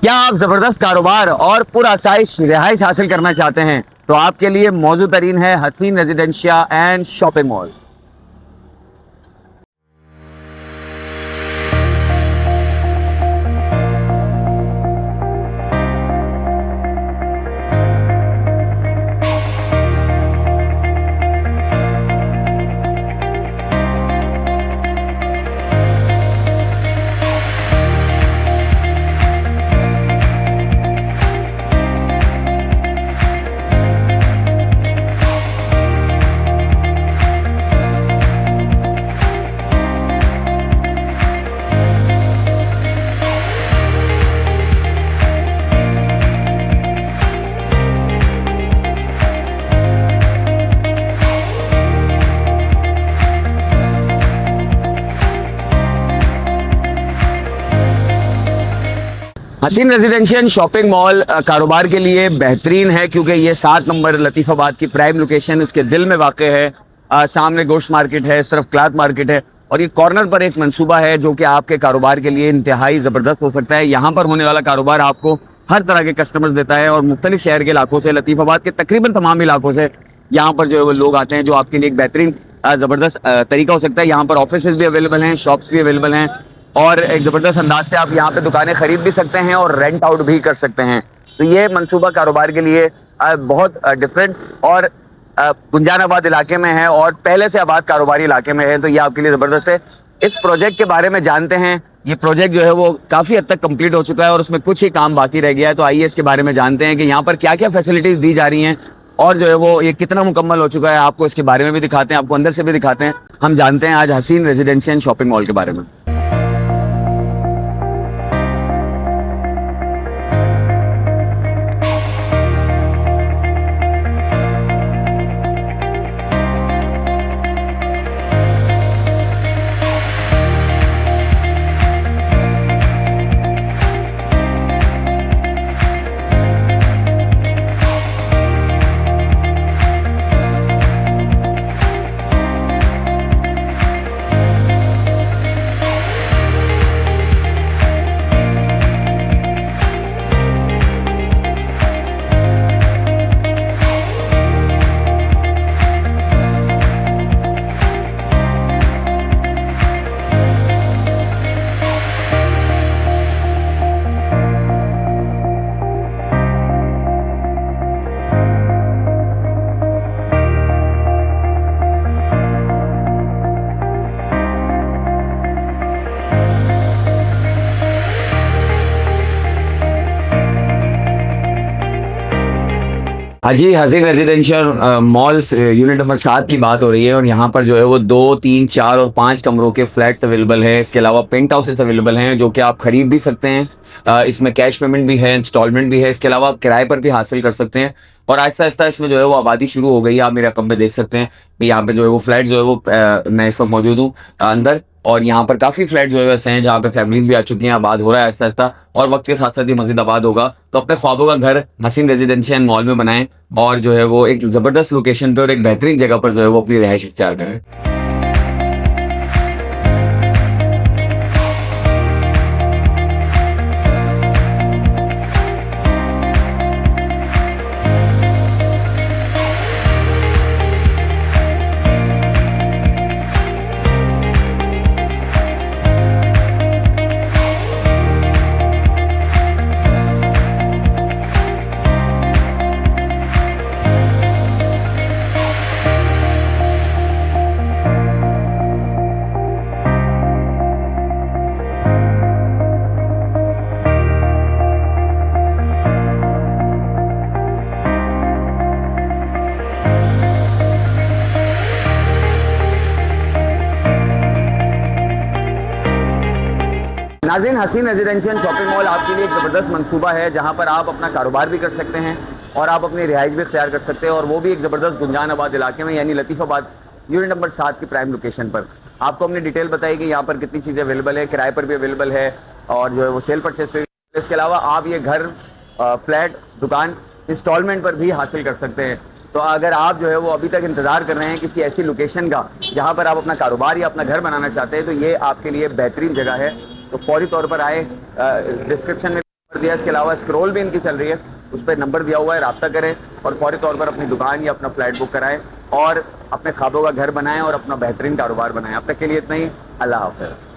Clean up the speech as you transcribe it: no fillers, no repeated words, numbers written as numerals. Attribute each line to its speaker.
Speaker 1: क्या आप जबरदस्त कारोबार और पुरआसाइश रिहाइश हासिल करना चाहते हैं तो आपके लिए मौजूद तरीन है हसीन रेजिडेंशिया एंड शॉपिंग मॉल। हसीन रेजिडेंशियल शॉपिंग मॉल कारोबार के लिए बेहतरीन है क्योंकि ये 7 नंबर लतीफ़ाबाद की प्राइम लोकेशन उसके दिल में वाक़ है। सामने गोश्त मार्केट है, इस तरफ क्लॉथ मार्केट है और ये कॉर्नर पर एक मंसूबा है जो कि आपके कारोबार के लिए इंतहाई ज़बरदस्त हो सकता है। यहाँ पर होने वाला कारोबार आपको हर तरह के कस्टमर्स देता है और मुख्तलिफ शहर के इलाकों से, लतीफ़ाबाद के तकरीबन तमाम इलाकों से यहाँ पर जो है वो लोग आते हैं, जो आपके लिए एक बेहतरीन ज़बरदस्त तरीका हो सकता है। यहाँ पर ऑफिस भी अवेलेबल हैं, शॉप्स भी अवेलेबल हैं और एक ज़बरदस्त अंदाज से आप यहाँ पे दुकानें खरीद भी सकते हैं और रेंट आउट भी कर सकते हैं। तो ये मंसूबा कारोबार के लिए बहुत डिफरेंट और गुंजानाबाद इलाके में है और पहले से आबाद कारोबारी इलाके में है, तो ये आपके लिए ज़बरदस्त है। इस प्रोजेक्ट के बारे में जानते हैं। ये प्रोजेक्ट जो है वो काफ़ी हद तक कंप्लीट हो चुका है और उसमें कुछ ही काम बाकी रह गया है, तो आइए इसके बारे में जानते हैं कि यहाँ पर क्या क्या फैसिलिटीज़ दी जा रही हैं और जो है वो ये कितना मुकम्मल हो चुका है। आपको इसके बारे में भी दिखाते हैं, आपको अंदर से भी दिखाते हैं। हम जानते हैं आज हसीन रेजिडेंशियल शॉपिंग मॉल के बारे में। हाँ जी, हसीन रेजिडेंशियल मॉल्स यूनिट नंबर 7 की बात हो रही है और यहाँ पर जो है वो 2, 3, 4 और 5 कमरों के फ्लैट्स अवेलेबल हैं। इसके अलावा पेंट हाउसेस अवेलेबल हैं जो कि आप खरीद भी सकते हैं। इसमें कैश पेमेंट भी है, इंस्टॉलमेंट भी है। इसके अलावा आप किराए पर भी हासिल कर सकते हैं और आहिस्ता आहिस्ता इसमें जो है वो आबादी शुरू हो गई है। आप मेरे रकम में देख सकते हैं कि यहाँ पे जो है वो फ्लैट जो है वो मैं इस वक्त मौजूद हूँ अंदर, और यहाँ पर काफ़ी फ्लैट जो है वैसे हैं जहाँ पे फैमिलीज भी आ चुकी हैं। आबाद हो रहा है आहिस्ता आहिस्ता और वक्त के साथ साथ ही मजीद आबाद होगा। तो अपने ख्वाबों का घर हसीन रेजिडेंशियल मॉल में बनाएं और जो है वो एक ज़बरदस्त लोकेशन पे और एक बेहतरीन जगह पर जो है वो अपनी रिहाइश इख्तियार करें। नाज़रीन, हसीन रेजिडेंशियल शॉपिंग मॉल आपके लिए एक ज़बरदस्त मंसूबा है जहां पर आप अपना कारोबार भी कर सकते हैं और आप अपनी रिहाइश भी इख्तियार कर सकते हैं, और वो भी एक ज़बरदस्त गुंजानाबाद इलाके में, यानी लतीफ़ाबाद यूनिट नंबर 7 की प्राइम लोकेशन पर। आपको हमने डिटेल बताई कि यहाँ पर कितनी चीज़ें अवेलेबल है, किराए पर भी अवेलेबल है और जो है वो सेल परचेज पे। इसके अलावा आप ये घर, फ्लैट, दुकान इंस्टॉलमेंट पर भी हासिल कर सकते हैं। तो अगर आप जो है वो अभी तक इंतज़ार कर रहे हैं किसी ऐसी लोकेशन का जहाँ पर आप अपना कारोबार या अपना घर बनाना चाहते हैं, तो ये आपके लिए बेहतरीन जगह है। तो फौरी तौर पर आए, डिस्क्रिप्शन में दिया, इसके अलावा स्क्रॉल भी इनकी चल रही है, उस पर नंबर दिया हुआ है, राब्ता करें और फौरी तौर पर अपनी दुकान या अपना फ्लैट बुक कराएं और अपने ख्वाबों का घर बनाएं और अपना बेहतरीन कारोबार बनाएं। अब तक के लिए इतना ही। अल्लाह हाफ़िज़।